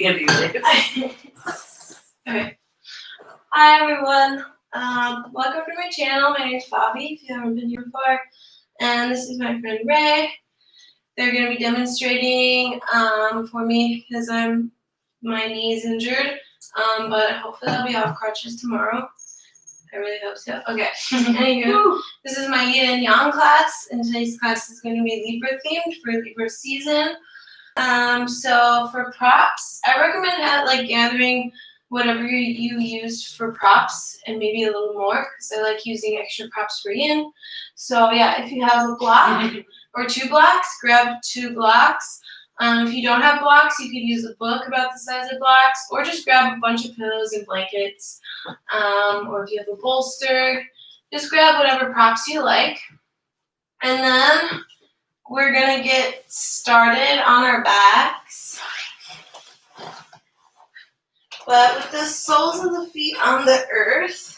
can't do this. Okay. Hi everyone. Welcome to my channel. My name is Bobbie, if you haven't been here before. And this is my friend Ray. They're going to be demonstrating for me because my knee is injured. But hopefully I'll be off crutches tomorrow. I really hope so. Okay. Anywho, this is my Yin Yoga class, and today's class is going to be Libra themed for Libra season. So for props, I recommend gathering whatever you use for props and maybe a little more because I like using extra props for Yin. So yeah, if you have a block or 2 blocks, grab 2 blocks. If you don't have blocks, you could use a book about the size of blocks, or just grab a bunch of pillows and blankets. Or if you have a bolster, just grab whatever props you like. And then we're gonna get started on our backs. But with the soles of the feet on the earth,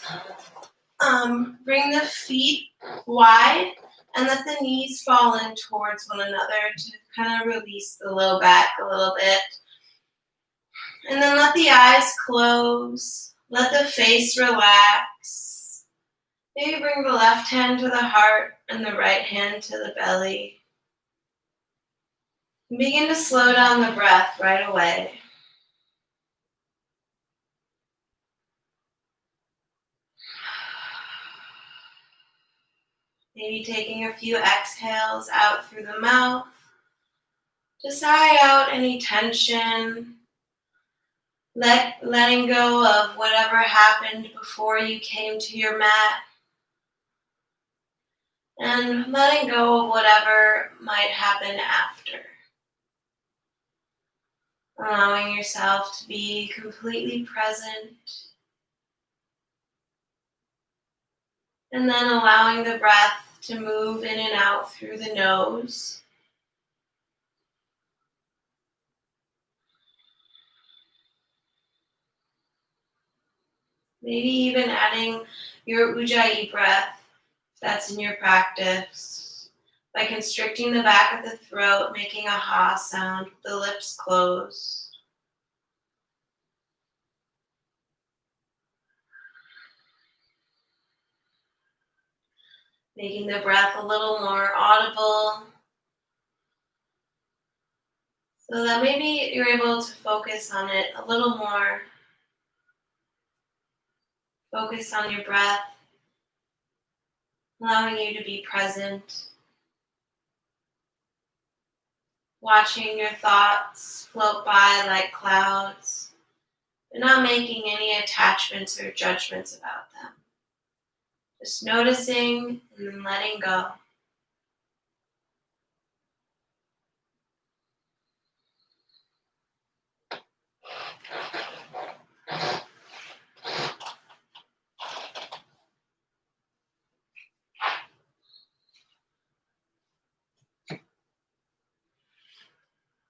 bring the feet wide and let the knees fall in towards one another to kind of release the low back a little bit. And then let the eyes close. Let the face relax. Maybe bring the left hand to the heart and the right hand to the belly. And begin to slow down the breath right away. Maybe taking a few exhales out through the mouth to sigh out any tension, letting go of whatever happened before you came to your mat, and letting go of whatever might happen after. Allowing yourself to be completely present, and then allowing the breath to move in and out through the nose. Maybe even adding your Ujjayi breath, if that's in your practice, by constricting the back of the throat, making a ha sound with the lips closed. Making the breath a little more audible, so that maybe you're able to focus on it a little more. Focus on your breath, allowing you to be present. Watching your thoughts float by like clouds, but not making any attachments or judgments about them. Just noticing and then letting go.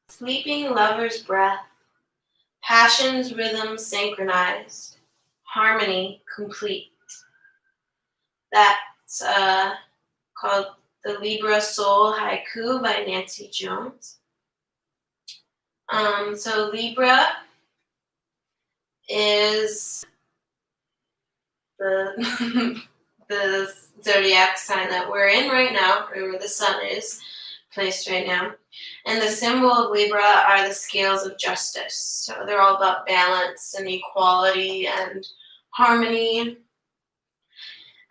Sleeping lover's breath, passion's rhythm synchronized, harmony complete. That's called the Libra Soul Haiku by Nancy Jones. So Libra is the the zodiac sign that we're in right now, or where the sun is placed right now. And the symbol of Libra are the scales of justice. So they're all about balance and equality and harmony.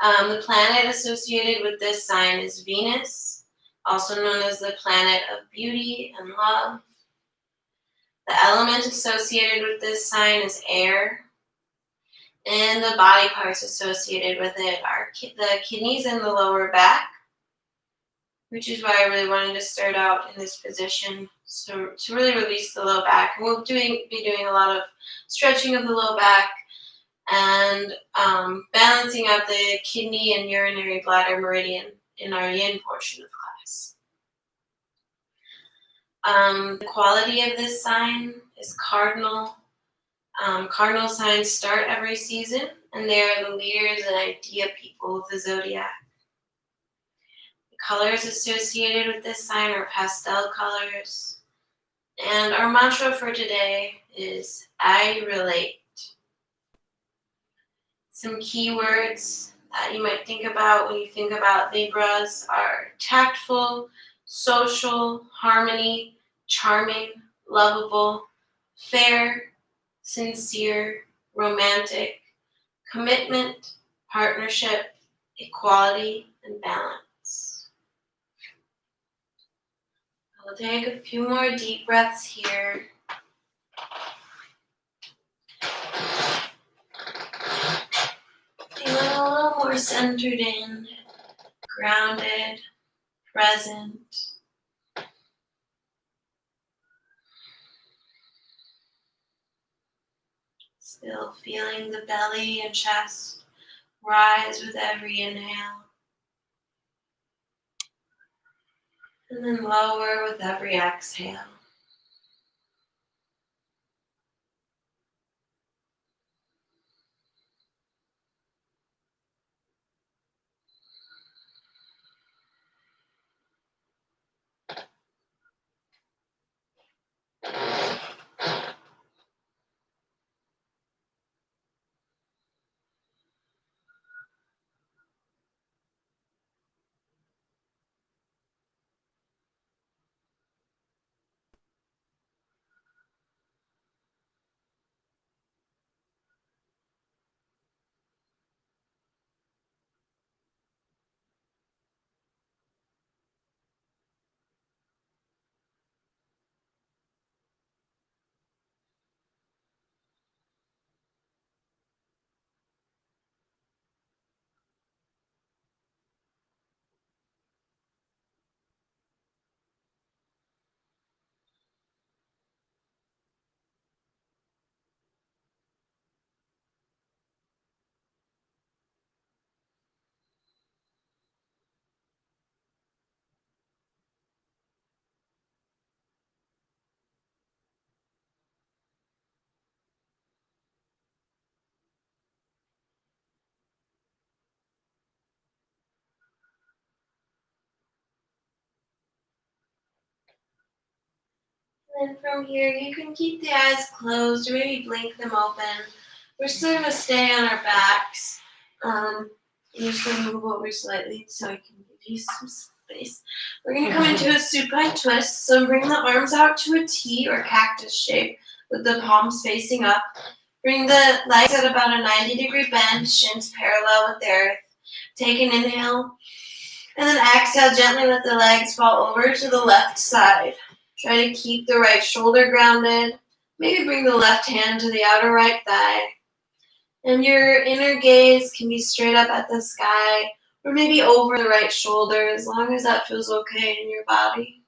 The planet associated with this sign is Venus, also known as the planet of beauty and love. The element associated with this sign is air. And the body parts associated with it are the kidneys and the lower back, which is why I really wanted to start out in this position, so to really release the low back. And we'll be doing a lot of stretching of the low back and balancing out the kidney and urinary bladder meridian in our yin portion of class. The quality of this sign is cardinal. Cardinal signs start every season, and they are the leaders and idea people of the zodiac. The colors associated with this sign are pastel colors, And our mantra for today is I relate. Some keywords that you might think about when you think about Libras are tactful, social, harmony, charming, lovable, fair, sincere, romantic, commitment, partnership, equality, and balance. I'll take a few more deep breaths here. Feeling a little more centered in, grounded, present. Still feeling the belly and chest rise with every inhale. And then lower with every exhale. And from here, you can keep the eyes closed or maybe blink them open. We're still going to stay on our backs. I'm just going to move over slightly so I can give you some space. We're going to come into a supine twist. So bring the arms out to a T or cactus shape with the palms facing up. Bring the legs at about a 90-degree bend, shins parallel with the earth. Take an inhale. And then exhale, gently let the legs fall over to the left side. Try to keep the right shoulder grounded. Maybe bring the left hand to the outer right thigh. And your inner gaze can be straight up at the sky or maybe over the right shoulder, as long as that feels okay in your body.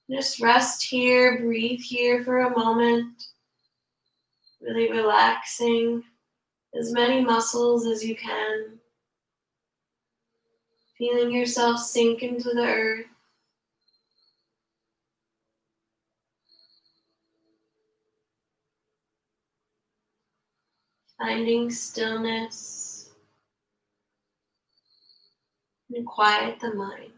Just rest here, breathe here for a moment. Really relaxing as many muscles as you can. Feeling yourself sink into the earth. Finding stillness and quiet the mind.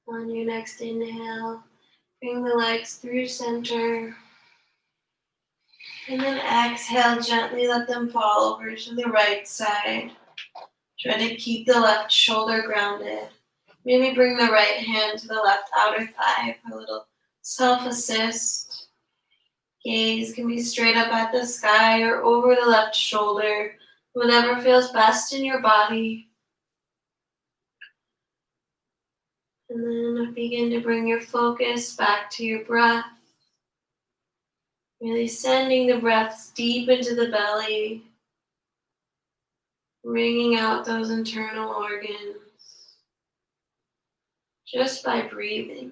On your next inhale, bring the legs through center. And then exhale, gently let them fall over to the right side. Try to keep the left shoulder grounded. Maybe bring the right hand to the left outer thigh for a little self-assist. Gaze can be straight up at the sky or over the left shoulder, whatever feels best in your body. And then begin to bring your focus back to your breath. Really sending the breaths deep into the belly, bringing out those internal organs just by breathing.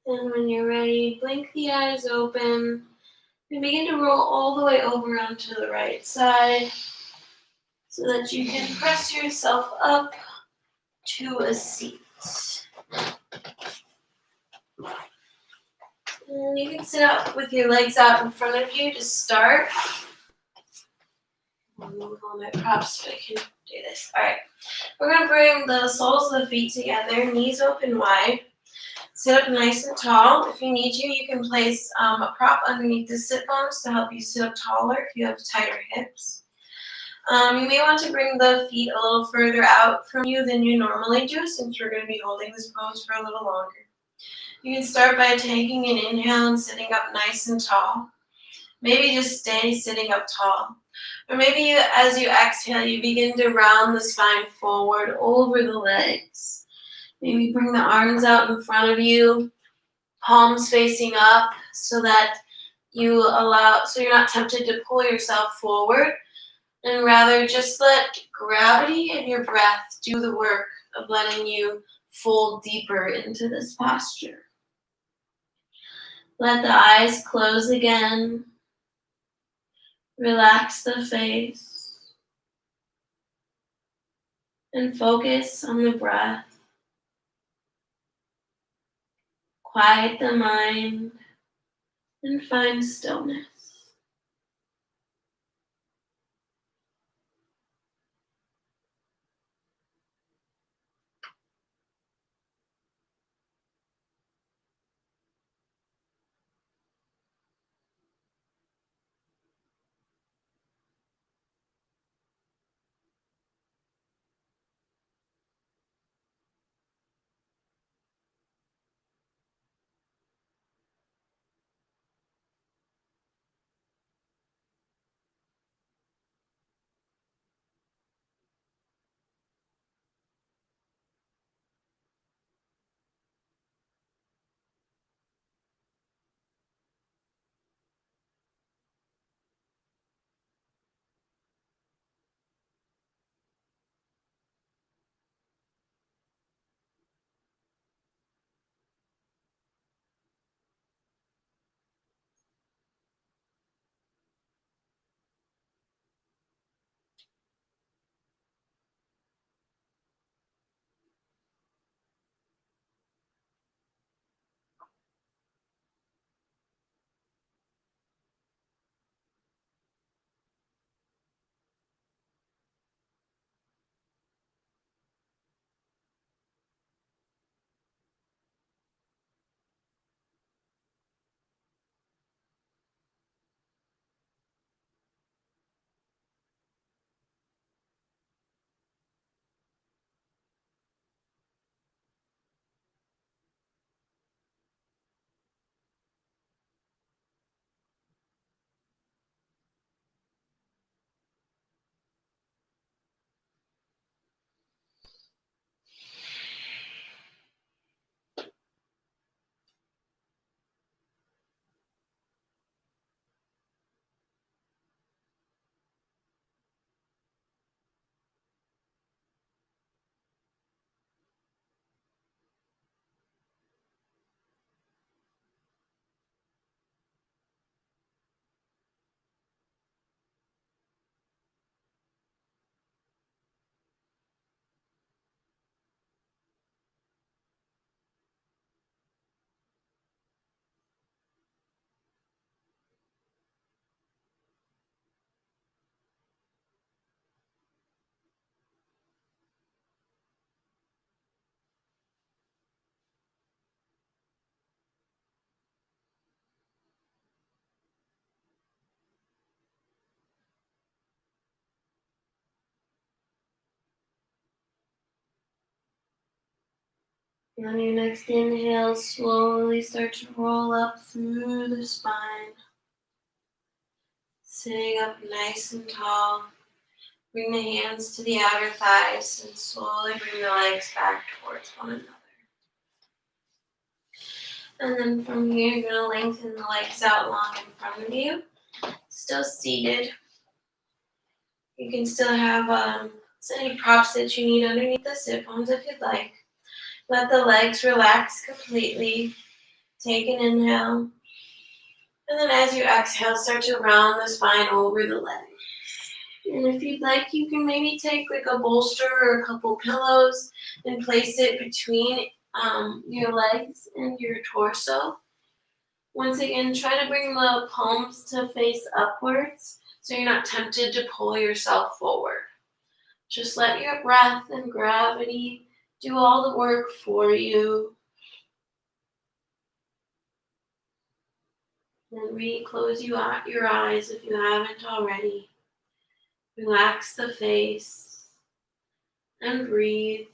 And when you're ready, blink the eyes open and begin to roll all the way over onto the right side so that you can press yourself up to a seat. And you can sit up with your legs out in front of you to start. I'll move all my props so I can do this. All right, we're going to bring the soles of the feet together, knees open wide. Sit up nice and tall. If you need to, you can place a prop underneath the sit bones to help you sit up taller if you have tighter hips. You may want to bring the feet a little further out from you than you normally do, since we're going to be holding this pose for a little longer. You can start by taking an inhale and sitting up nice and tall. Maybe just stay sitting up tall. Or maybe as you exhale, you begin to round the spine forward over the legs. Maybe bring the arms out in front of you, palms facing up, so that you're not tempted to pull yourself forward, and rather just let gravity and your breath do the work of letting you fold deeper into this posture. Let the eyes close again. Relax the face and focus on the breath. Quiet the mind and find stillness. On your next inhale, slowly start to roll up through the spine. Sitting up nice and tall. Bring the hands to the outer thighs and slowly bring the legs back towards one another. And then from here, you're going to lengthen the legs out long in front of you. Still seated. You can still have any props that you need underneath the sit bones if you'd like. Let the legs relax completely. Take an inhale. And then as you exhale, start to round the spine over the legs. And if you'd like, you can maybe take like a bolster or a couple pillows and place it between your legs and your torso. Once again, try to bring the palms to face upwards so you're not tempted to pull yourself forward. Just let your breath and gravity do all the work for you. Then close your eyes if you haven't already. Relax the face and breathe.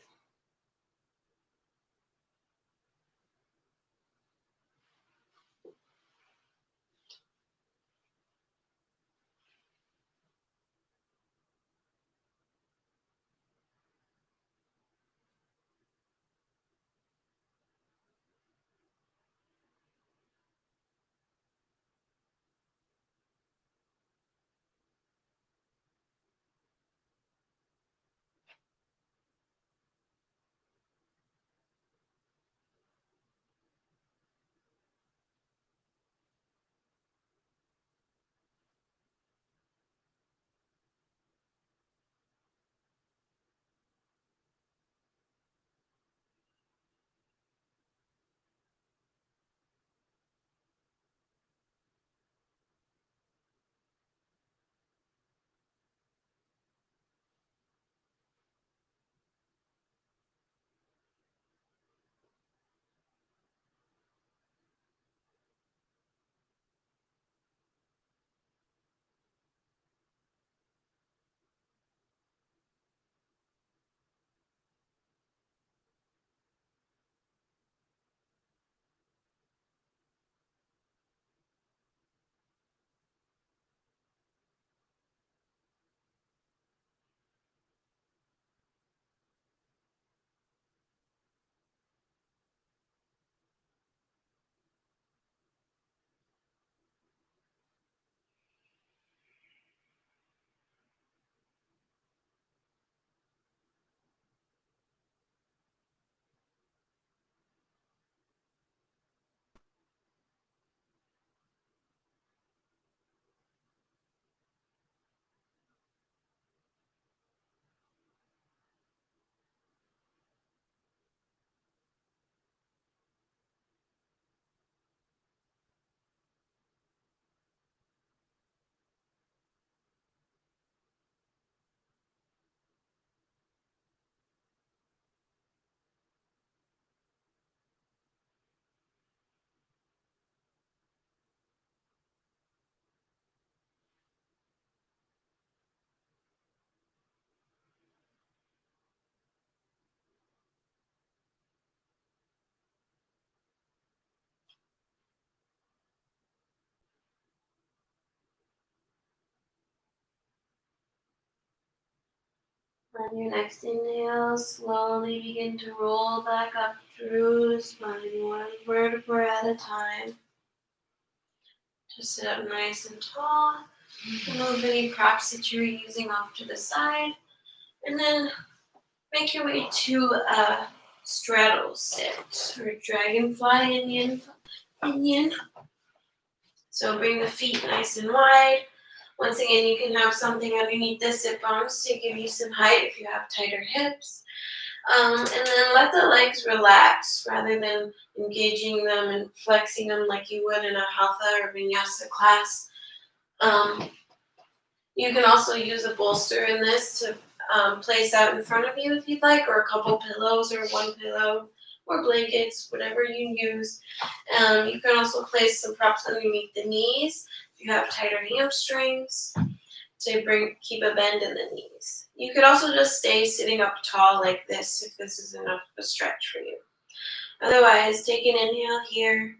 On your next inhale, slowly begin to roll back up through the spine, one vertebra at a time. Just sit up nice and tall. Move any props that you were using off to the side. And then make your way to a straddle sit or dragonfly Yin. So bring the feet nice and wide. Once again, you can have something underneath the sit bones to give you some height if you have tighter hips. And then let the legs relax rather than engaging them and flexing them like you would in a Hatha or Vinyasa class. You can also use a bolster in this to place out in front of you if you'd like, or a couple pillows or one pillow or blankets, whatever you use. You can also place some props underneath the knees if you have tighter hamstrings to keep a bend in the knees. You could also just stay sitting up tall like this if this is enough of a stretch for you. Otherwise, take an inhale here.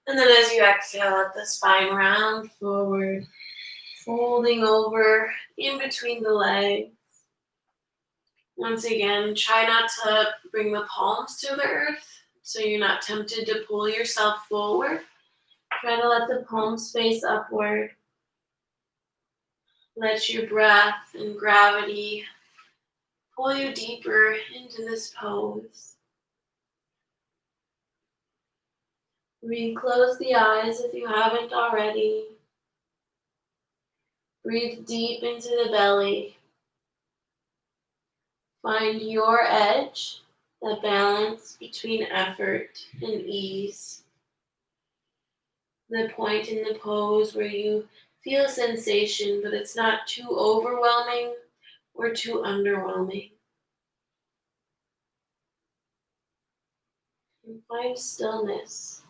And then as you exhale, let the spine round forward, folding over in between the legs. Once again, try not to bring the palms to the earth, so you're not tempted to pull yourself forward. Try to let the palms face upward. Let your breath and gravity pull you deeper into this pose. Reclose the eyes if you haven't already. Breathe deep into the belly. Find your edge, the balance between effort and ease. The point in the pose where you feel sensation, but it's not too overwhelming or too underwhelming. And find stillness.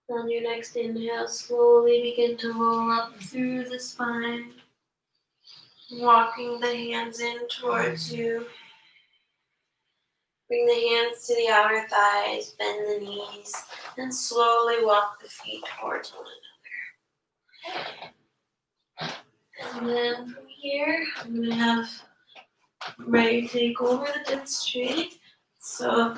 On your next inhale, slowly begin to roll up through the spine, walking the hands in towards you. Bring the hands to the outer thighs, bend the knees, and slowly walk the feet towards one another. And then from here, I'm going to have Ray take over the demonstrating. So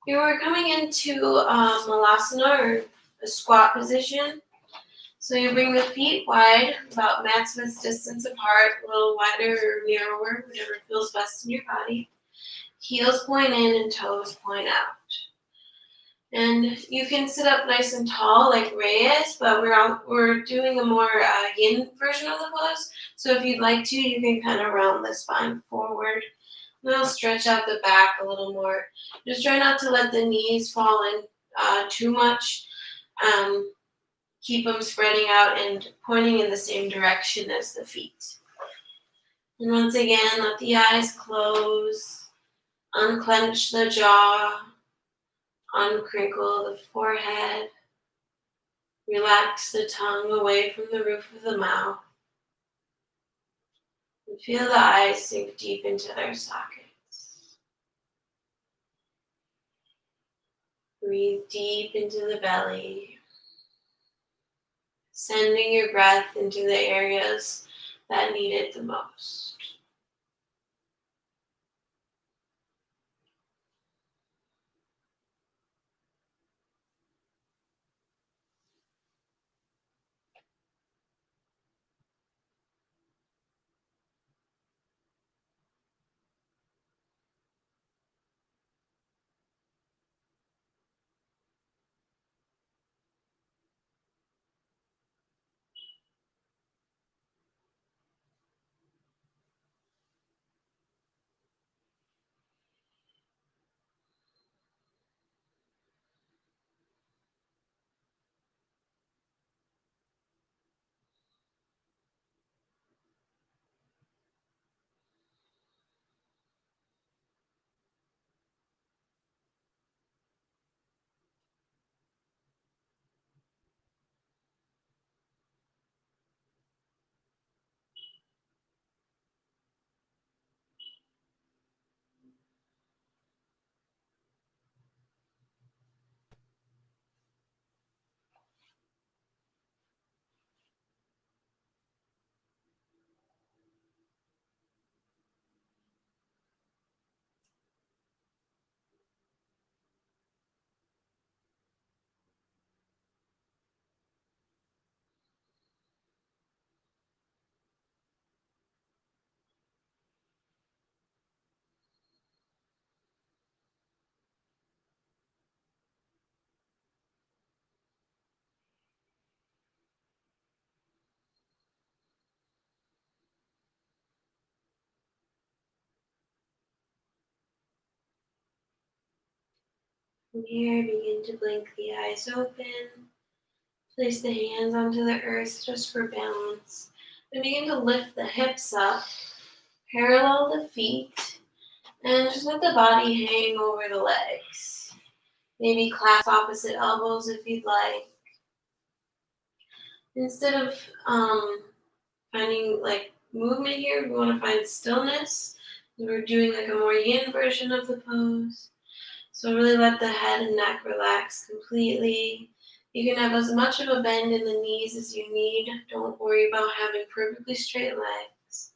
here we're coming into Malasana, or a squat position. So you bring the feet wide, about mat's width distance apart, a little wider or narrower, whatever feels best in your body. Heels point in and toes point out. And you can sit up nice and tall like Ray is, but we're doing a more yin version of the pose. So if you'd like to, you can kind of round the spine forward. And I'll stretch out the back a little more. Just try not to let the knees fall in too much. Keep them spreading out and pointing in the same direction as the feet. And once again, let the eyes close. Unclench the jaw. Uncrinkle the forehead. Relax the tongue away from the roof of the mouth. And feel the eyes sink deep into their sockets. Breathe deep into the belly. sending your breath into the areas that need it the most. From here, begin to blink the eyes open. Place the hands onto the earth just for balance. Then begin to lift the hips up, parallel the feet, and just let the body hang over the legs. Maybe clasp opposite elbows if you'd like. Instead of finding like movement here, we want to find stillness. We're doing like a more yin version of the pose. So really let the head and neck relax completely. You can have as much of a bend in the knees as you need. Don't worry about having perfectly straight legs.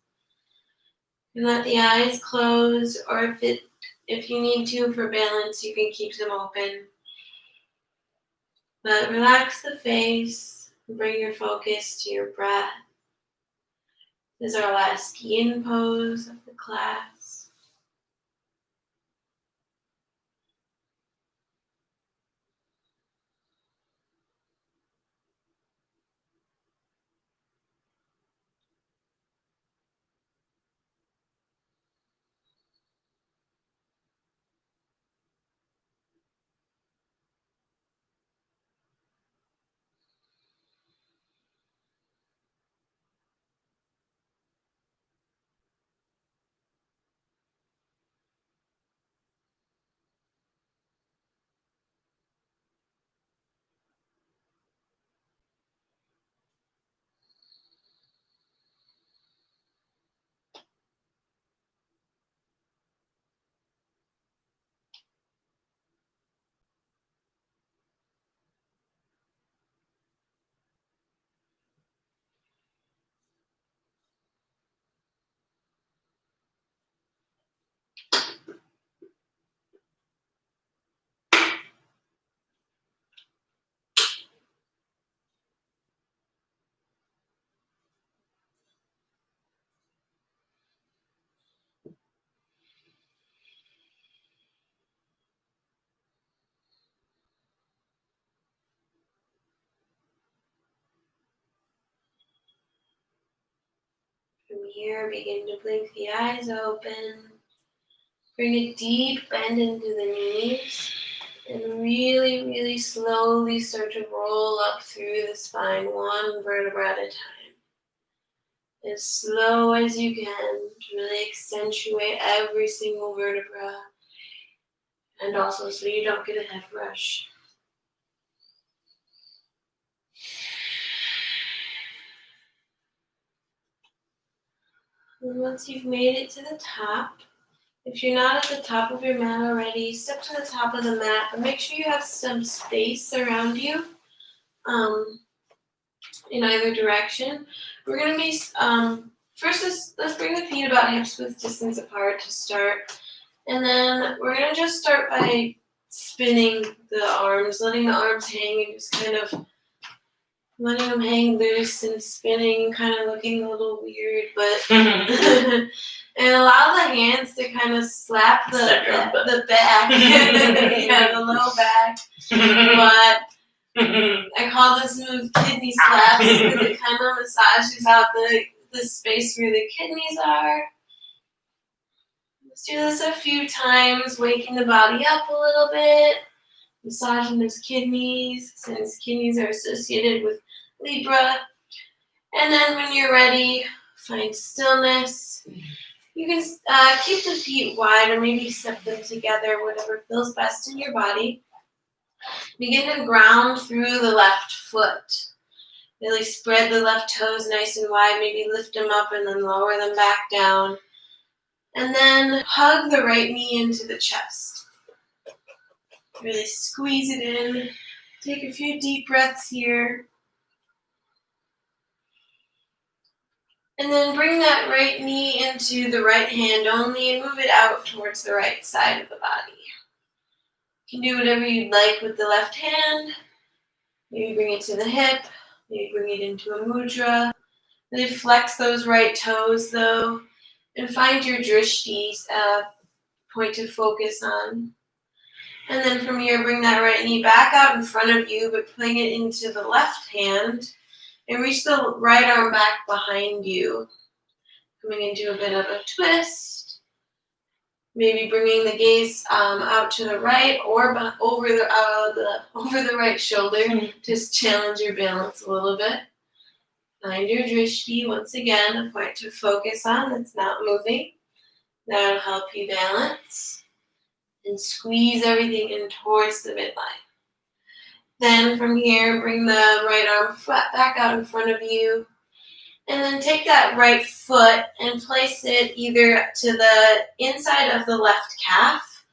And let the eyes close, or if you need to for balance, you can keep them open. But relax the face and bring your focus to your breath. This is our last yin pose of the class. From here, begin to blink the eyes open. Bring a deep bend into the knees. And really, really slowly start to roll up through the spine, one vertebra at a time. As slow as you can to really accentuate every single vertebra. And also so you don't get a head rush. And once you've made it to the top, if you're not at the top of your mat already, step to the top of the mat, but make sure you have some space around you. in either direction. We're going to be, first let's bring the feet about hips width distance apart to start. And then we're going to just start by spinning the arms, letting the arms hang and just kind of letting them hang loose and spinning, kind of looking a little weird, but and allow the hands to kind of slap the back, yeah, the low back. But I call this move kidney slaps because it kind of massages out the space where the kidneys are. Let's do this a few times, waking the body up a little bit, massaging those kidneys, since kidneys are associated with Libra. And then when you're ready, find stillness. You can keep the feet wide or maybe step them together, whatever feels best in your body. Begin to ground through the left foot. Really spread the left toes nice and wide, maybe lift them up and then lower them back down. And then hug the right knee into the chest. Really squeeze it in. Take a few deep breaths here. And then bring that right knee into the right hand only and move it out towards the right side of the body. You can do whatever you'd like with the left hand. Maybe bring it to the hip. Maybe bring it into a mudra. Really flex those right toes though. And find your drishti point to focus on. And then from here, bring that right knee back out in front of you, but putting it into the left hand. And reach the right arm back behind you. Coming into a bit of a twist. Maybe bringing the gaze out to the right or over the right shoulder. Just challenge your balance a little bit. Find your drishti, once again, a point to focus on that's not moving. That'll help you balance. And squeeze everything in towards the midline. Then from here, bring the right arm back out in front of you. And then take that right foot and place it either to the inside of the left calf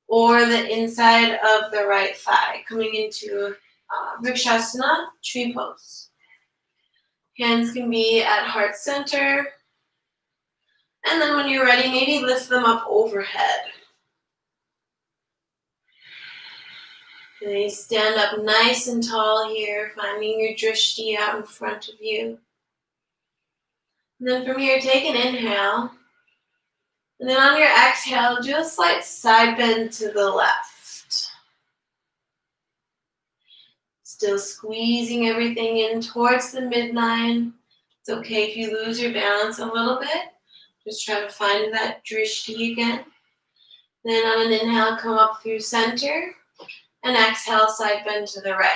or the inside of the right thigh, coming into Vrikshasana, tree pose. Hands can be at heart center. And then when you're ready, maybe lift them up overhead. And you stand up nice and tall here, finding your drishti out in front of you. And then from here, take an inhale. And then on your exhale, do a slight side bend to the left. Still squeezing everything in towards the midline. It's okay if you lose your balance a little bit. Just try to find that drishti again. Then on an inhale, come up through center. And exhale, side bend to the right.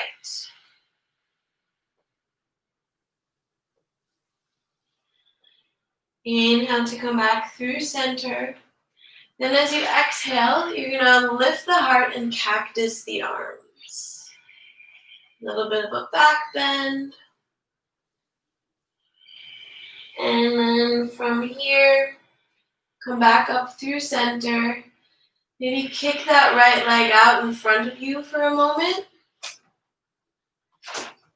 Inhale to come back through center. Then as you exhale, you're going to lift the heart and cactus the arms. A little bit of a back bend. And then from here, come back up through center. Maybe kick that right leg out in front of you for a moment.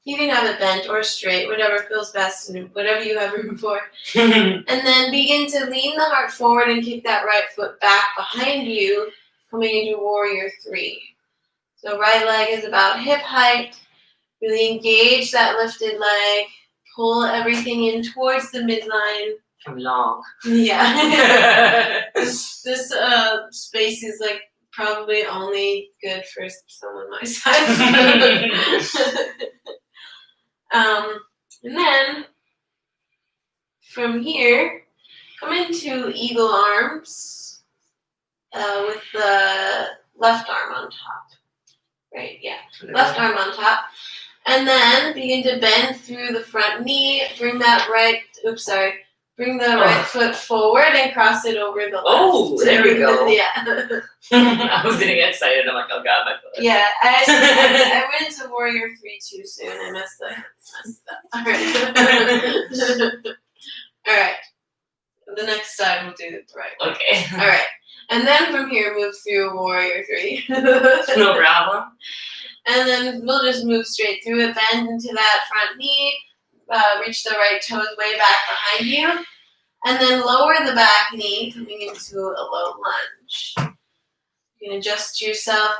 You can have it bent or straight, whatever feels best and whatever you have room for. And then begin to lean the heart forward and kick that right foot back behind you, coming into Warrior 3. So right leg is about hip height. Really engage that lifted leg. Pull everything in towards the midline. I'm long. Yeah. This space is like probably only good for someone my size. And then from here, come into eagle arms with the left arm on top. Right, yeah. Left arm on top. And then begin to bend through the front knee. Bring that right, bring the right foot forward and cross it over the left. Oh, there we go. Yeah. I was getting excited. I'm like, oh god, my foot. Yeah, I went into Warrior 3 too soon. I messed up. Alright. The next side we'll do it the right way. Okay. Alright. And then from here, move through Warrior 3. No problem. And then we'll just move straight through it, bend into that front knee, reach the right toes way back behind you. And then lower the back knee, coming into a low lunge. You can adjust yourself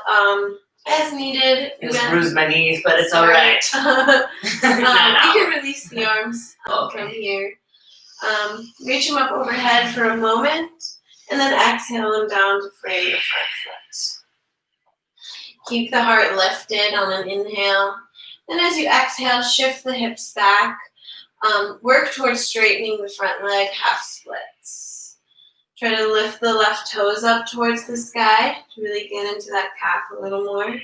as needed. I just bruised my knees, but it's alright. You can release the arms from here. Reach them up overhead for a moment, and then exhale them down to frame the front foot. Keep the heart lifted on an inhale. Then as you exhale, shift the hips back. Work towards straightening the front leg, half splits. Try to lift the left toes up towards the sky to really get into that calf a little more.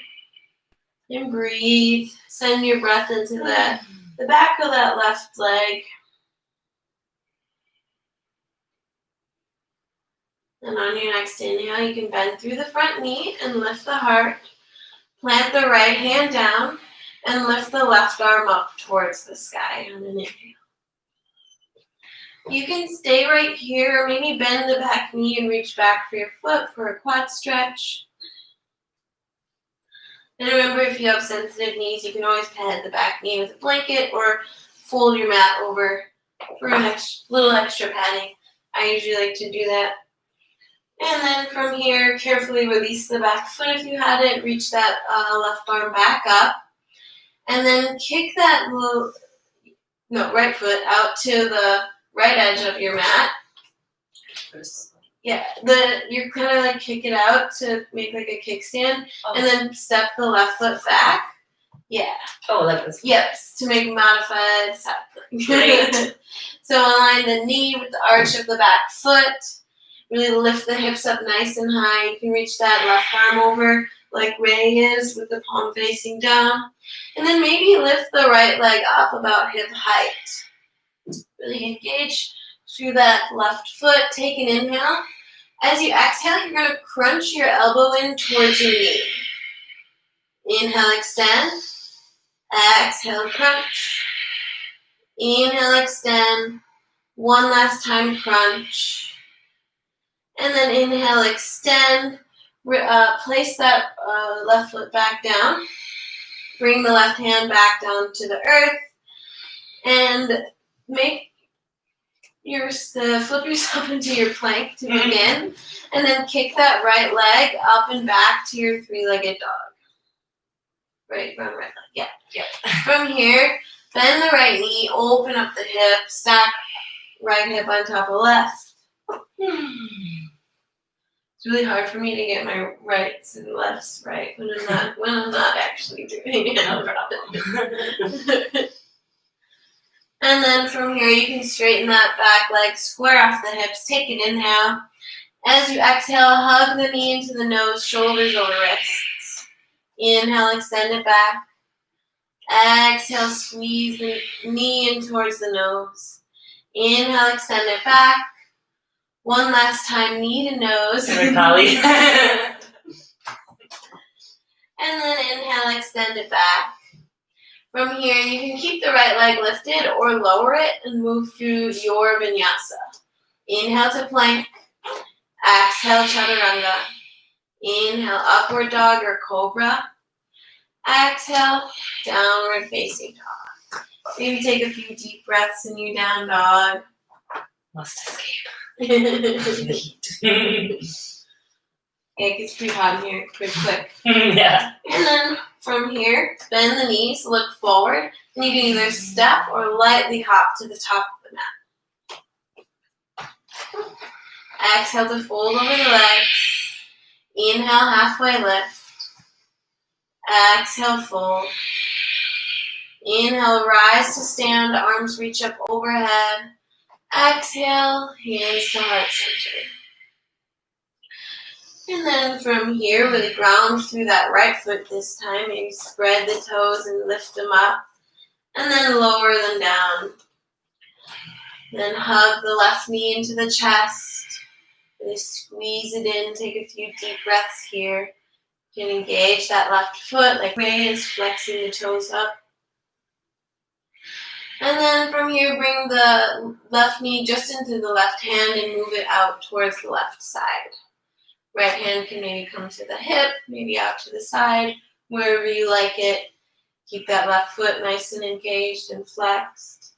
And breathe. Send your breath into the back of that left leg. And on your next inhale, you can bend through the front knee and lift the heart. Plant the right hand down and lift the left arm up towards the sky on an inhale. You can stay right here, or maybe bend the back knee and reach back for your foot for a quad stretch. And remember, if you have sensitive knees, you can always pad the back knee with a blanket or fold your mat over for a little extra padding. I usually like to do that. And then from here, carefully release the back foot if you had it. Reach that left arm back up. And then kick that right foot out to the right edge of your mat. Yeah, you're kind of like kick it out to make like a kickstand. And then step the left foot back. Yeah. Oh, like this. Yep, to make a modified side. Great. So align the knee with the arch of the back foot. Really lift the hips up nice and high. You can reach that left arm over like Ray is with the palm facing down. And then maybe lift the right leg up about hip height. Really engage through that left foot. Take an inhale. As you exhale, you're going to crunch your elbow in towards your knee. Inhale, extend. Exhale, crunch. Inhale, extend. One last time, crunch. And then inhale, extend. Place that left foot back down. Bring the left hand back down to the earth. And flip yourself into your plank to begin. And then kick that right leg up and back to your three-legged dog. Right leg. Yeah. From here, bend the right knee, open up the hip, stack right hip on top of left. It's really hard for me to get my rights and lefts right when I'm not actually doing it. No problem. And then from here, you can straighten that back leg, square off the hips, take an inhale. As you exhale, hug the knee into the nose, shoulders over wrists. Inhale, extend it back. Exhale, squeeze the knee in towards the nose. Inhale, extend it back. One last time, knee to nose. Sorry, Polly. And then inhale, extend it back. From here, you can keep the right leg lifted or lower it and move through your vinyasa. Inhale to plank. Exhale, chaturanga. Inhale, upward dog or cobra. Exhale, downward facing dog. Maybe take a few deep breaths in your down dog. Must escape. Yeah, it gets pretty hot in here pretty quick. Yeah. And then from here, bend the knees, look forward, and you can either step or lightly hop to the top of the mat. Exhale to fold over the legs. Inhale, halfway lift. Exhale, fold. Inhale, rise to stand, arms reach up overhead. Exhale, hands to heart center. And then from here, really ground through that right foot this time. Maybe spread the toes and lift them up. And then lower them down. Then hug the left knee into the chest. Really squeeze it in. Take a few deep breaths here. You can engage that left foot like Ray is flexing the toes up. And then from here, bring the left knee just into the left hand and move it out towards the left side. Right hand can maybe come to the hip, maybe out to the side, wherever you like it. Keep that left foot nice and engaged and flexed.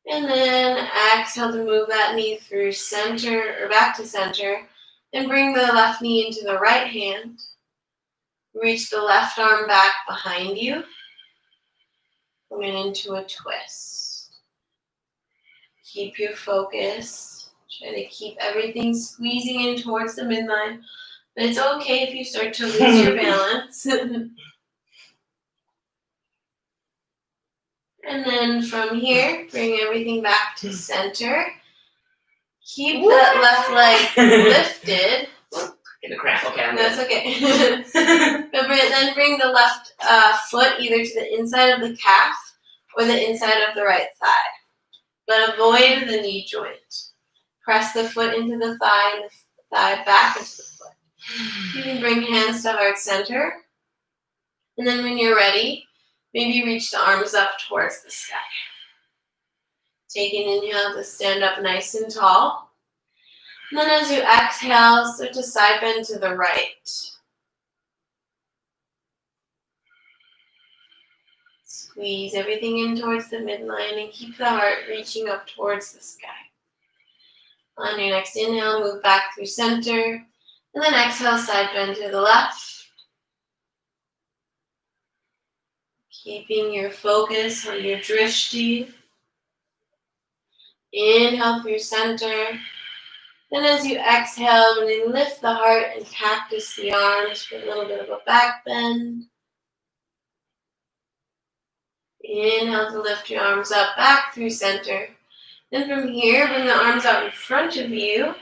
And then exhale to move that knee through center or back to center. And bring the left knee into the right hand. Reach the left arm back behind you. Coming into a twist. Keep your focus. Try to keep everything squeezing in towards the midline. But it's okay if you start to lose your balance. And then from here, bring everything back to center. Keep that left leg lifted. In the cramp, okay. That's okay. But then bring the left foot either to the inside of the calf or the inside of the right thigh. But avoid the knee joint. Press the foot into the thigh and the thigh back into the foot. You can bring hands to heart center. And then when you're ready, maybe reach the arms up towards the sky. Take an inhale to stand up nice and tall. And then as you exhale, start to side bend to the right. Squeeze everything in towards the midline and keep the heart reaching up towards the sky. On your next inhale, move back through center. And then exhale, side bend to the left. Keeping your focus on your drishti. Inhale through center. Then as you exhale, really lift the heart and cactus the arms for a little bit of a back bend. Inhale to lift your arms up back through center. Then from here, bring the arms out in front of you.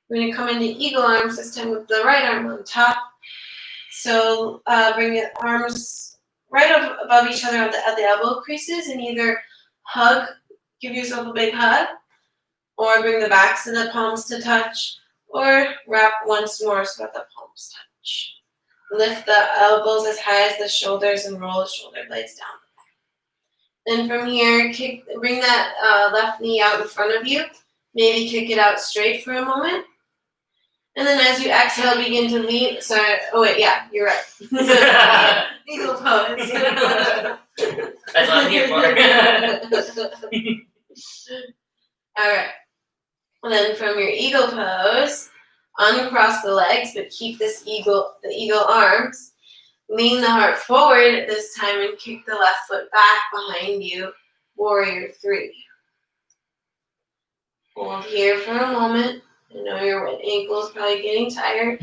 We're going to come into eagle arms this time with the right arm on top. So bring the arms right above each other at the elbow creases and either hug, give yourself a big hug, or bring the backs of the palms to touch, or wrap once more so that the palms touch. Lift the elbows as high as the shoulders and roll the shoulder blades down. Then from here, bring that left knee out in front of you. Maybe kick it out straight for a moment. And then as you exhale, begin to lean. Oh wait, yeah, you're right. Eagle pose. That's what I'm here for. All right. And then from your eagle pose, uncross the legs, but keep the eagle arms. Lean the heart forward this time and kick the left foot back behind you. Warrior 3. Hold here for a moment. I know your ankle is probably getting tired.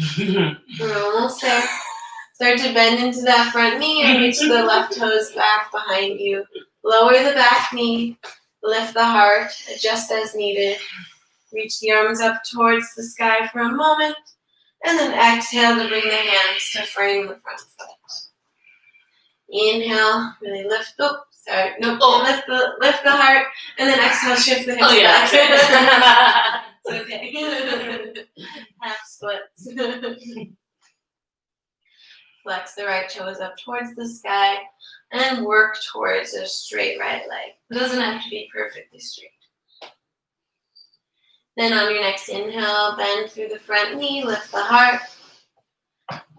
We're almost there. Start to bend into that front knee and reach the left toes back behind you. Lower the back knee. Lift the heart. Adjust as needed. Reach the arms up towards the sky for a moment. And then exhale to bring the hands to frame the front foot. Inhale, really lift. Lift the heart, and then exhale, shift the hips back. It's okay. Half splits. Flex the right toes up towards the sky, and work towards a straight right leg. It doesn't have to be perfectly straight. Then on your next inhale, bend through the front knee, lift the heart.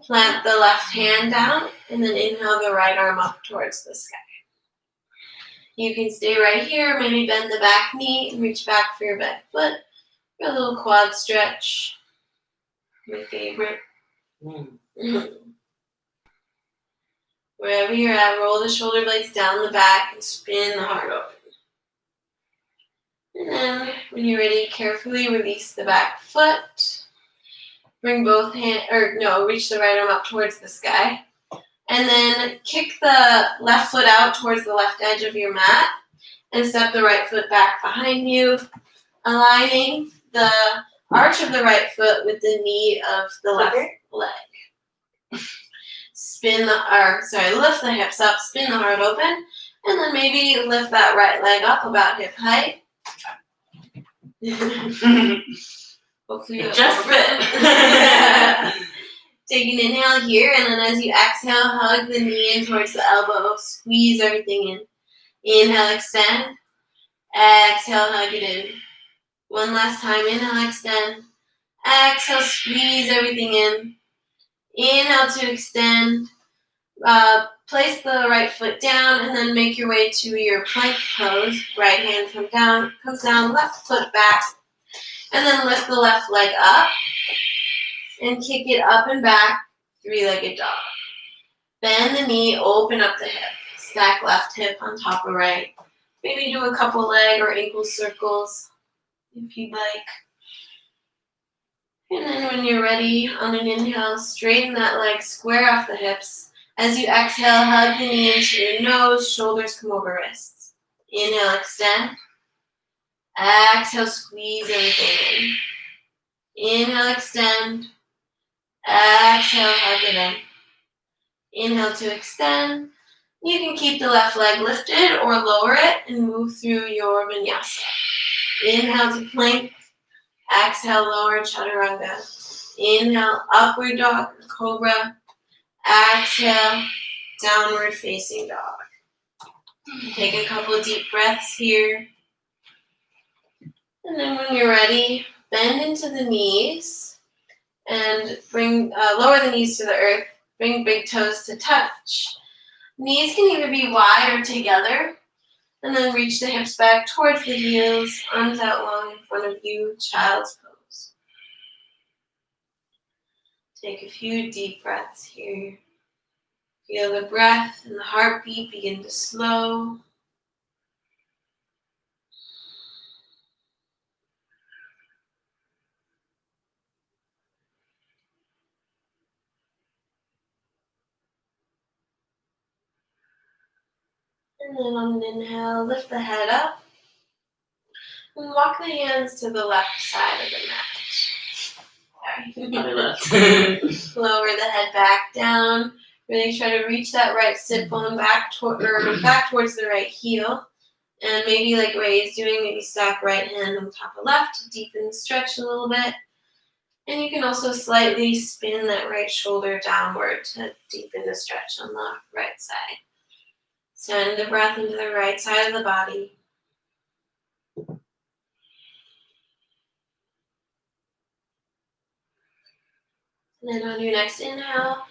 Plant the left hand down, and then inhale the right arm up towards the sky. You can stay right here, maybe bend the back knee and reach back for your back foot. A little quad stretch. My favorite. Wherever you're at, roll the shoulder blades down the back and spin the heart open. And then, when you're ready, carefully release the back foot. Bring both hands, reach the right arm up towards the sky. And then kick the left foot out towards the left edge of your mat. And step the right foot back behind you. Aligning the arch of the right foot with the knee of the left leg. Lift the hips up, spin the heart open. And then maybe lift that right leg up about hip height. Hopefully you just fit. Take an inhale here, and then as you exhale, hug the knee in towards the elbow. Squeeze everything in. Inhale, extend. Exhale, hug it in. One last time. Inhale, extend. Exhale, squeeze everything in. Inhale to extend. Place the right foot down and then make your way to your plank pose. Right hand comes down, left foot back, and then lift the left leg up and kick it up and back, three-legged dog. Bend the knee, open up the hip. Stack left hip on top of right. Maybe do a couple leg or ankle circles if you'd like. And then when you're ready, on an inhale, straighten that leg, square off the hips. As you exhale, hug the knee into your nose, shoulders come over wrists. Inhale, extend. Exhale, squeeze everything in. Inhale, extend. Exhale, hug it in. Inhale to extend. You can keep the left leg lifted or lower it and move through your vinyasa. Inhale to plank. Exhale, lower chaturanga. Inhale, upward dog, cobra. Exhale, downward facing dog. Take a couple of deep breaths here. And then when you're ready, bend into the knees and lower the knees to the earth. Bring big toes to touch. Knees can either be wide or together. And then reach the hips back towards the heels, arms out long in front of you, child's pose. Take a few deep breaths here. Feel the breath and the heartbeat begin to slow. And then on an inhale, lift the head up. And walk the hands to the left side of the mat. Other left. Lower the head back down. Really try to reach that right sit bone back towards the right heel. And maybe like Ray is doing, maybe stack right hand on top of left to deepen the stretch a little bit. And you can also slightly spin that right shoulder downward to deepen the stretch on the right side. Send the breath into the right side of the body. And then on your next inhale,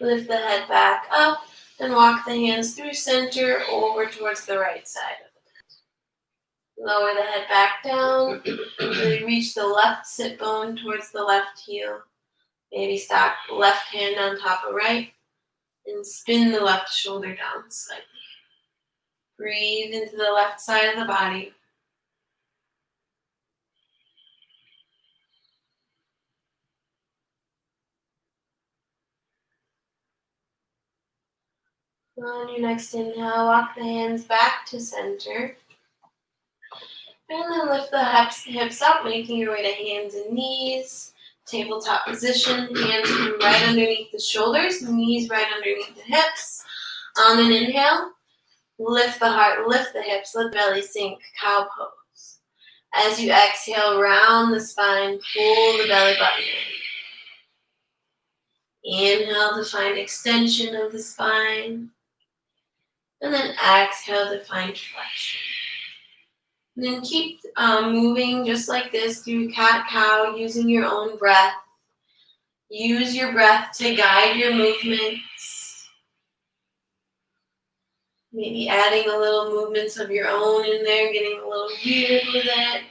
lift the head back up and walk the hands through center over towards the right side of the mat. Lower the head back down. Really reach the left sit bone towards the left heel. Maybe stack left hand on top of right and spin the left shoulder down slightly. Breathe into the left side of the body. On your next inhale, walk the hands back to center. And then lift the hips up, making your way to hands and knees. Tabletop position, hands come right underneath the shoulders, knees right underneath the hips. On an inhale, lift the heart, lift the hips, let the belly sink, cow pose. As you exhale, round the spine, pull the belly button in. Inhale to find extension of the spine. And then exhale to find flexion. And then keep moving just like this through cat-cow using your own breath. Use your breath to guide your movements. Maybe adding a little movements of your own in there, getting a little weird with it.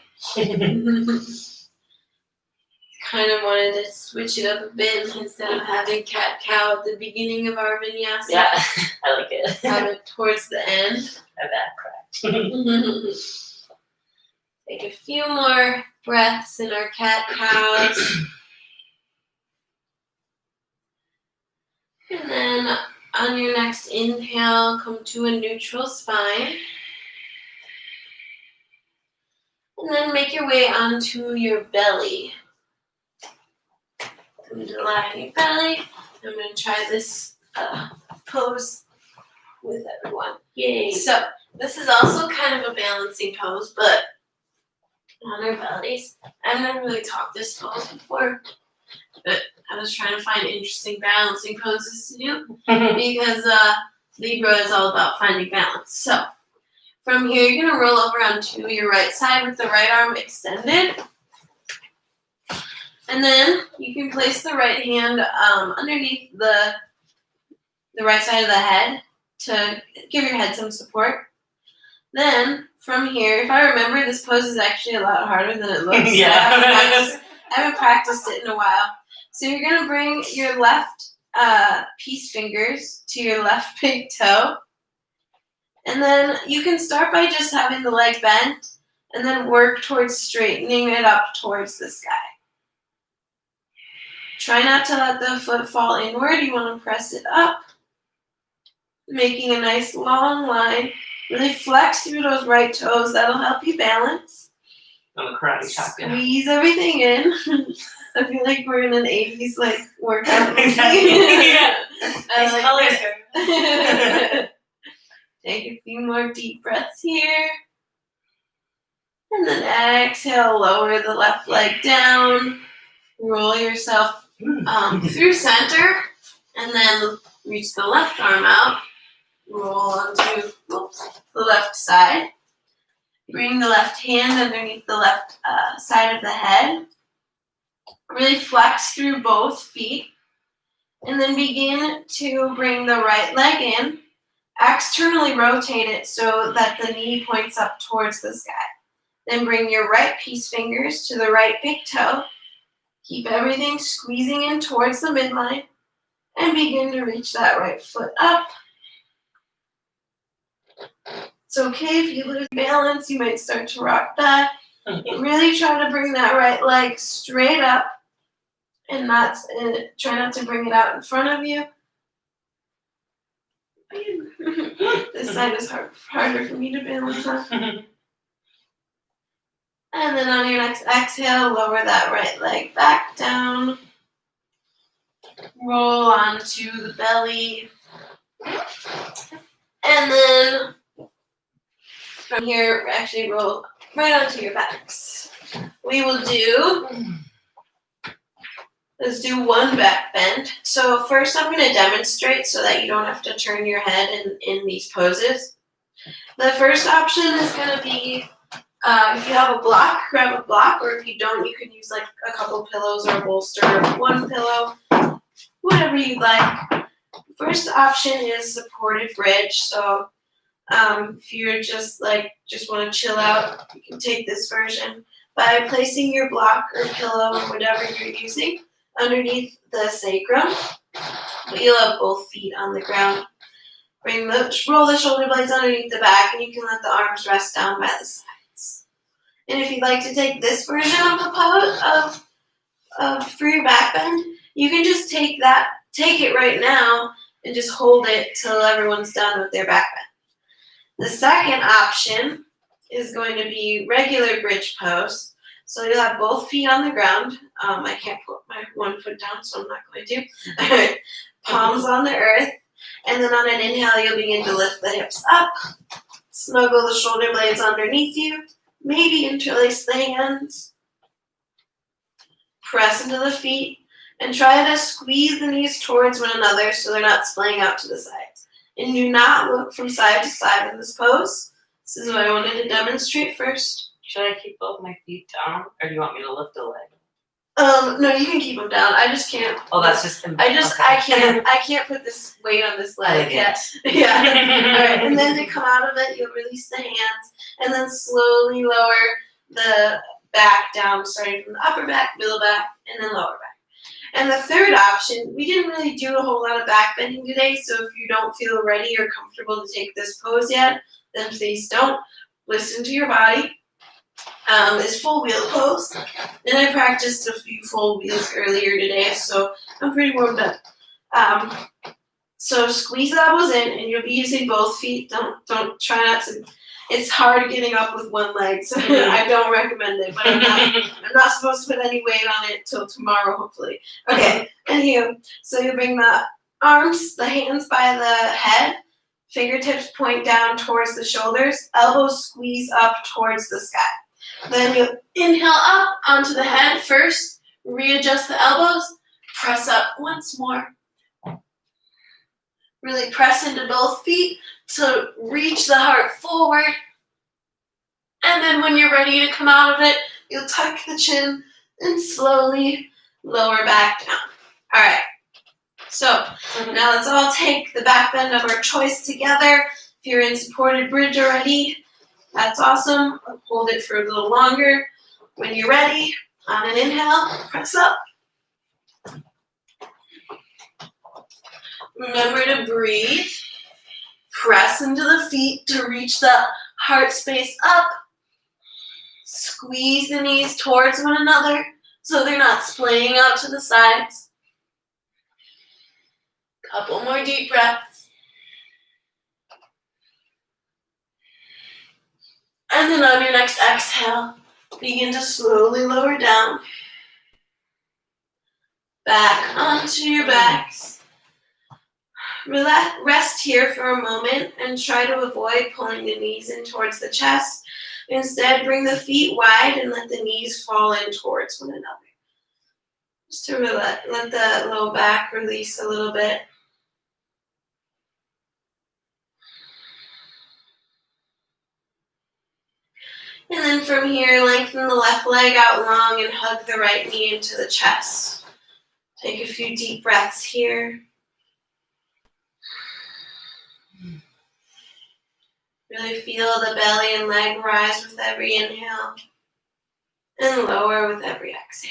Kind of wanted to switch it up a bit instead of having cat-cow at the beginning of our vinyasa. Yeah, I like it. Have it towards the end. My back cracked. Take a few more breaths in our cat-cows. And then on your next inhale, come to a neutral spine. And then make your way onto your belly. Come to the lie on your belly. I'm going to try this pose with everyone. Yay. So this is also kind of a balancing pose, but on our bellies. I've never really taught this pose before, but I was trying to find interesting balancing poses to do because Libra is all about finding balance. So from here, you're going to roll over onto your right side with the right arm extended. And then you can place the right hand underneath the the right side of the head to give your head some support. Then, from here, if I remember, this pose is actually a lot harder than it looks. Yeah. I haven't practiced it in a while. So you're going to bring your left peace fingers to your left big toe. And then you can start by just having the leg bent and then work towards straightening it up towards the sky. Try not to let the foot fall inward. You want to press it up, making a nice long line. Really flex through those right toes. That'll help you balance. I'm a karate champion. Squeeze everything in. I feel like we're in an 80s workout. Yeah. Take a few more deep breaths here. And then exhale, lower the left leg down. Roll yourself through center. And then reach the left arm out. Roll onto the left side. Bring the left hand underneath the left side of the head. Really flex through both feet. And then begin to bring the right leg in. Externally rotate it so that the knee points up towards the sky. Then bring your right peace fingers to the right big toe. Keep everything squeezing in towards the midline. And begin to reach that right foot up. It's okay if you lose balance, you might start to rock back. Really try to bring that right leg straight up and try not to bring it out in front of you. This side is harder for me to balance on. And then on your next exhale, lower that right leg back down. Roll onto the belly. And then from here, actually roll right onto your backs. Let's do one back bend. So first I'm going to demonstrate so that you don't have to turn your head in these poses. The first option is going to be, if you have a block, grab a block, or if you don't, you can use like a couple pillows or a bolster, or one pillow, whatever you'd like. First option is supported bridge. So if you're just want to chill out, you can take this version by placing your block or pillow or whatever you're using underneath the sacrum. But you'll have both feet on the ground. Roll the shoulder blades underneath the back, and you can let the arms rest down by the sides. And if you'd like to take this version of the pose for your back bend, you can just take it right now and just hold it till everyone's done with their back bend. The second option is going to be regular bridge pose. So you'll have both feet on the ground. I can't put my one foot down, so I'm not going to. All right. Palms on the earth. And then on an inhale, you'll begin to lift the hips up. Snuggle the shoulder blades underneath you. Maybe interlace the hands. Press into the feet. And try to squeeze the knees towards one another so they're not splaying out to the sides. And do not look from side to side in this pose. This is what I wanted to demonstrate first. Should I keep both my feet down, or do you want me to lift a leg? No, you can keep them down. I just can't. Oh, that's just. I can't put this weight on this leg yet. Yeah. All right, and then to come out of it, you'll release the hands, and then slowly lower the back down, starting from the upper back, middle back, and then lower back. And the third option, we didn't really do a whole lot of back bending today, so if you don't feel ready or comfortable to take this pose yet, then please don't. Listen to your body. Is full wheel pose. And I practiced a few full wheels earlier today, so I'm pretty warmed up. So squeeze the elbows in, and you'll be using both feet. Don't try not to. It's hard getting up with one leg, so I don't recommend it. But I'm not supposed to put any weight on it till tomorrow, hopefully. Okay, and here. So you bring the arms, the hands by the head, fingertips point down towards the shoulders, elbows squeeze up towards the sky. Then you inhale up onto the head first, readjust the elbows, press up once more. Really press into both feet to reach the heart forward. And then when you're ready to come out of it, you'll tuck the chin and slowly lower back down. All right. So now let's all take the back bend of our choice together. If you're in supported bridge already, that's awesome. Hold it for a little longer. When you're ready, on an inhale, press up. Remember to breathe. Press into the feet to reach the heart space up. Squeeze the knees towards one another so they're not splaying out to the sides. Couple more deep breaths. And then on your next exhale, begin to slowly lower down. Back onto your backs. Rest here for a moment and try to avoid pulling the knees in towards the chest. Instead, bring the feet wide and let the knees fall in towards one another. Just to let the low back release a little bit. And then from here, lengthen the left leg out long and hug the right knee into the chest. Take a few deep breaths here. Really feel the belly and leg rise with every inhale and lower with every exhale.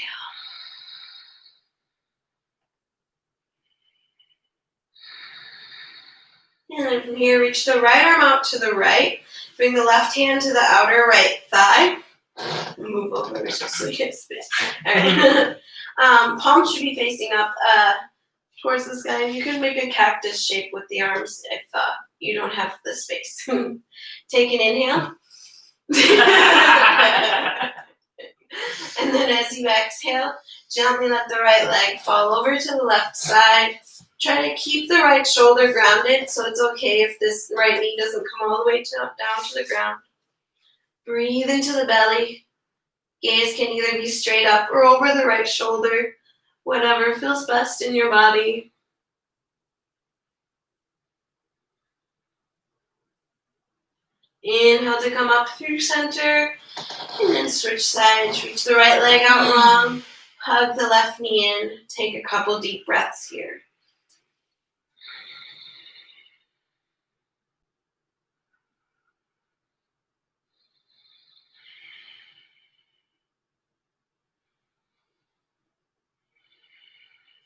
And then from here, reach the right arm out to the right. Bring the left hand to the outer right thigh. Move over so you get space. All right. Palms should be facing up towards the sky. You can make a cactus shape with the arms if you don't have the space. Take an inhale. And then as you exhale, gently let the right leg fall over to the left side. Try to keep the right shoulder grounded, so it's okay if this right knee doesn't come all the way down to the ground. Breathe into the belly. Gaze can either be straight up or over the right shoulder, whatever feels best in your body. Inhale to come up through center, and then switch sides. Reach the right leg out long. Hug the left knee in. Take a couple deep breaths here.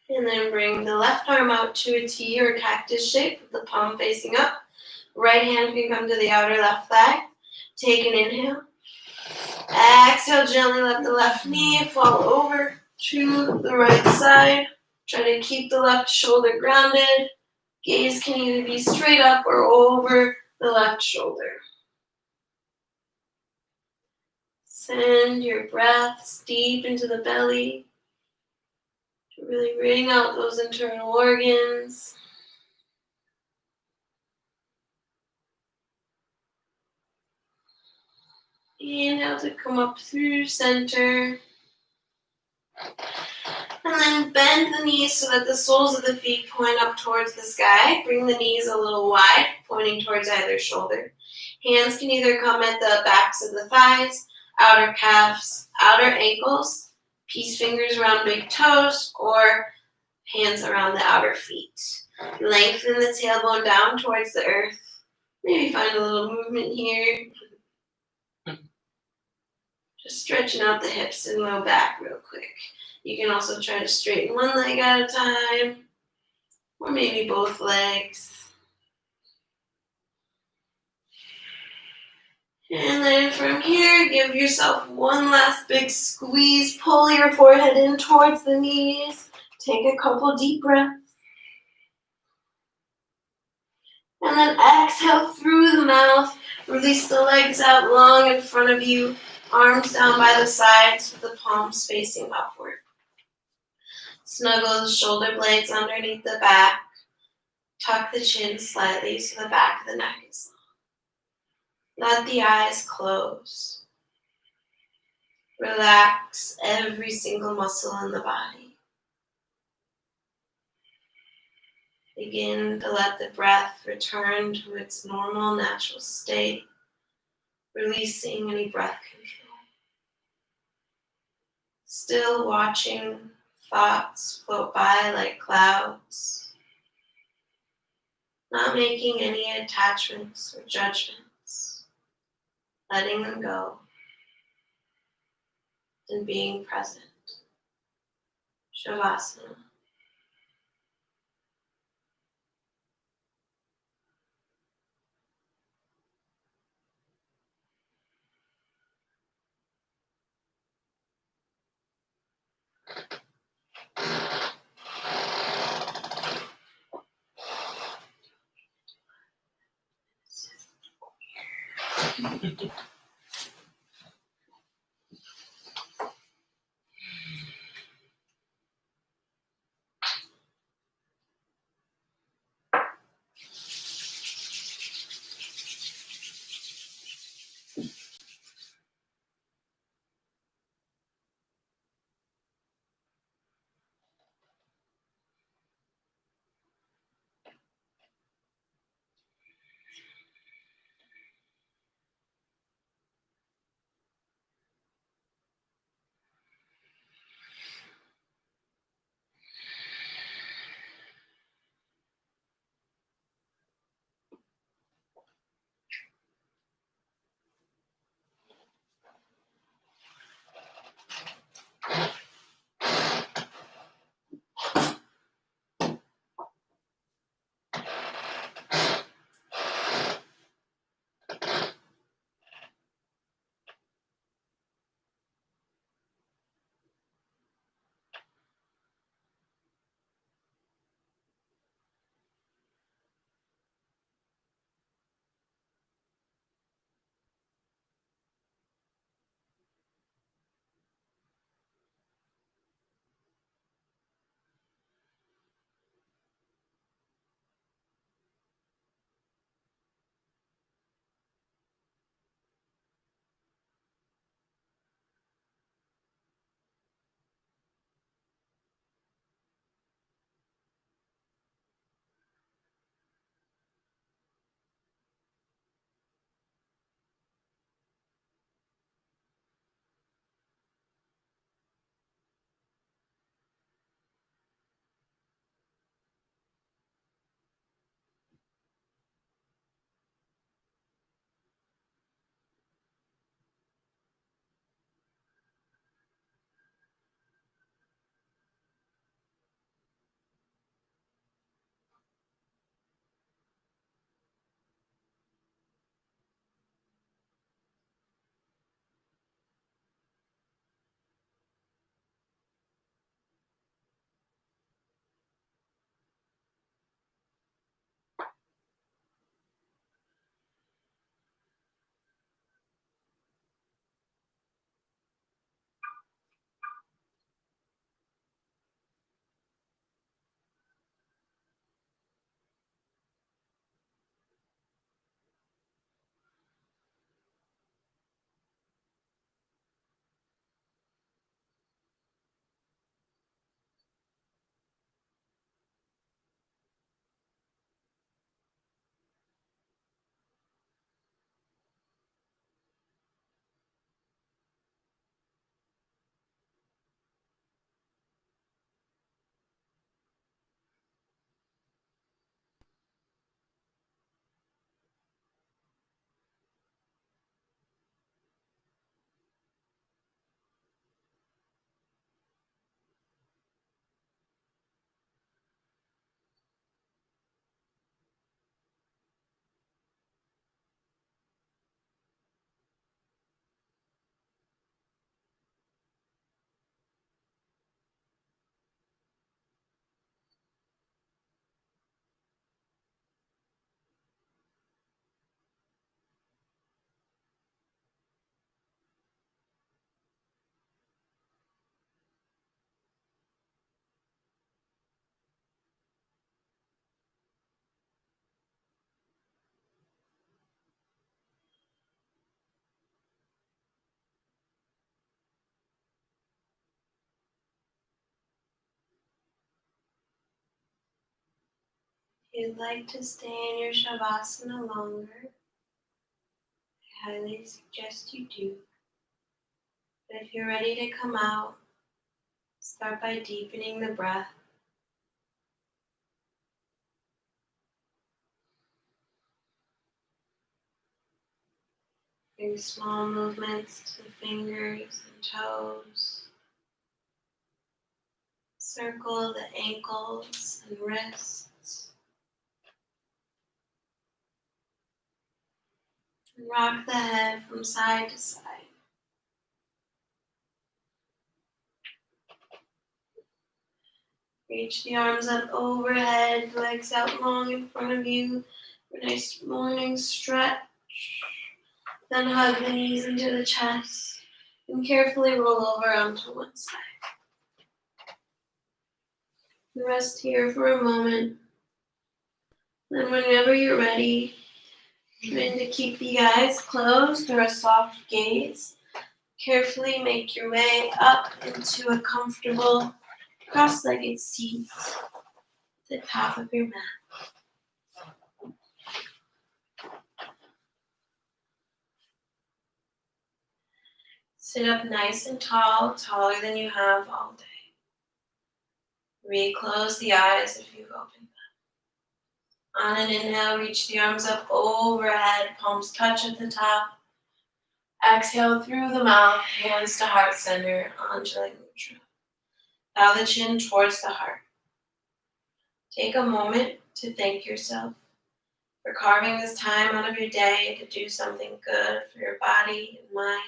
And then bring the left arm out to a T or cactus shape with the palm facing up. Right hand can come to the outer left thigh. Take an inhale. Exhale, gently let the left knee fall over to the right side. Try to keep the left shoulder grounded. Gaze can either be straight up or over the left shoulder. Send your breaths deep into the belly. Really bring out those internal organs. Inhale to come up through center. And then bend the knees so that the soles of the feet point up towards the sky. Bring the knees a little wide, pointing towards either shoulder. Hands can either come at the backs of the thighs, outer calves, outer ankles, peace fingers around big toes, or hands around the outer feet. Lengthen the tailbone down towards the earth. Maybe find a little movement here. Just stretching out the hips and low back real quick. You can also try to straighten one leg at a time, or maybe both legs. And then from here, give yourself one last big squeeze. Pull your forehead in towards the knees. Take a couple deep breaths. And then exhale through the mouth. Release the legs out long in front of you. Arms down by the sides with the palms facing upward. Snuggle the shoulder blades underneath the back. Tuck the chin slightly so the back of the neck is long. Let the eyes close. Relax every single muscle in the body. Begin to let the breath return to its normal, natural state, releasing any breath control. Still watching thoughts float by like clouds. not making any attachments or judgments, letting them go, and being present. Shavasana. If you'd like to stay in your Shavasana longer, I highly suggest you do. But if you're ready to come out, start by deepening the breath. Bring small movements to the fingers and toes. Circle the ankles and wrists. And rock the head from side to side. Reach the arms up overhead, legs out long in front of you. A nice morning stretch. Then hug the knees into the chest and carefully roll over onto one side. Rest here for a moment. Then whenever you're ready, trying to keep the eyes closed or a soft gaze, carefully make your way up into a comfortable cross-legged seat at the top of your mat. Sit up nice and tall, taller than you have all day. Reclose the eyes if you've opened them. On an inhale, reach the arms up overhead, palms touch at the top. Exhale through the mouth, hands to heart center, Anjali Mudra. Bow the chin towards the heart. Take a moment to thank yourself for carving this time out of your day to do something good for your body and mind.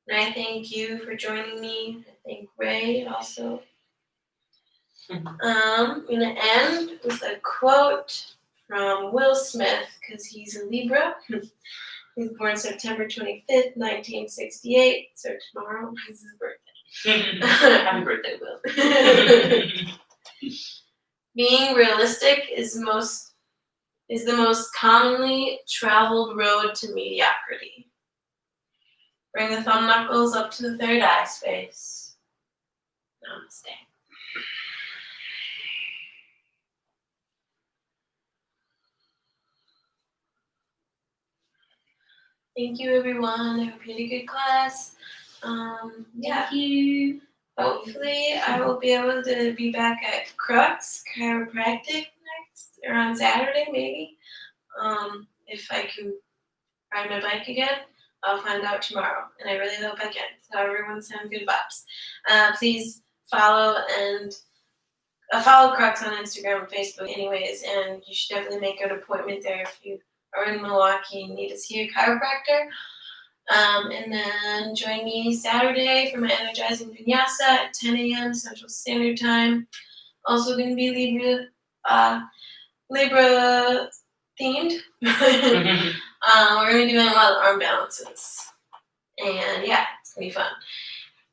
And I thank you for joining me. I thank Ray also. I'm going to end with a quote from Will Smith, because he's a Libra. He was born September 25th, 1968, so tomorrow is his birthday. Happy birthday, Will. Being realistic is the most commonly traveled road to mediocrity. Bring the thumb knuckles up to the third eye space. Namaste. Thank you, everyone. I hope you had a good class. Thank you. Hopefully, I will be able to be back at Crux Chiropractic next, or on Saturday, maybe. If I can ride my bike again, I'll find out tomorrow, and I really hope I can. So everyone send good vibes. Please follow Crux on Instagram and Facebook anyways, and you should definitely make an appointment there if you are in Milwaukee and need to see a chiropractor. And then join me Saturday for my energizing vinyasa at 10 a.m. Central Standard Time. Also going to be Libra themed. We're going to be doing a lot of arm balances. And yeah, it's going to be fun.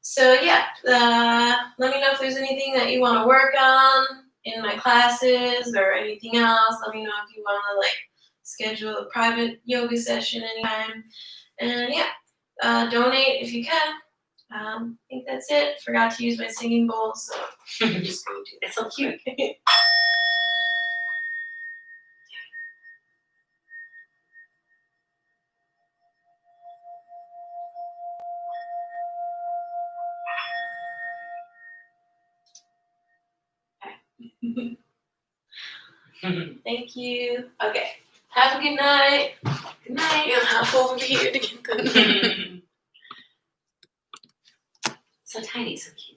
So yeah, let me know if there's anything that you want to work on in my classes or anything else. Let me know if you want to schedule a private yoga session anytime. And yeah, donate if you can. I think that's it. Forgot to use my singing bowl, so I'm just going to do that. It's so cute. Thank you. Okay. Have a good night. Good night. You'll hop over here to get them. So tiny, so cute.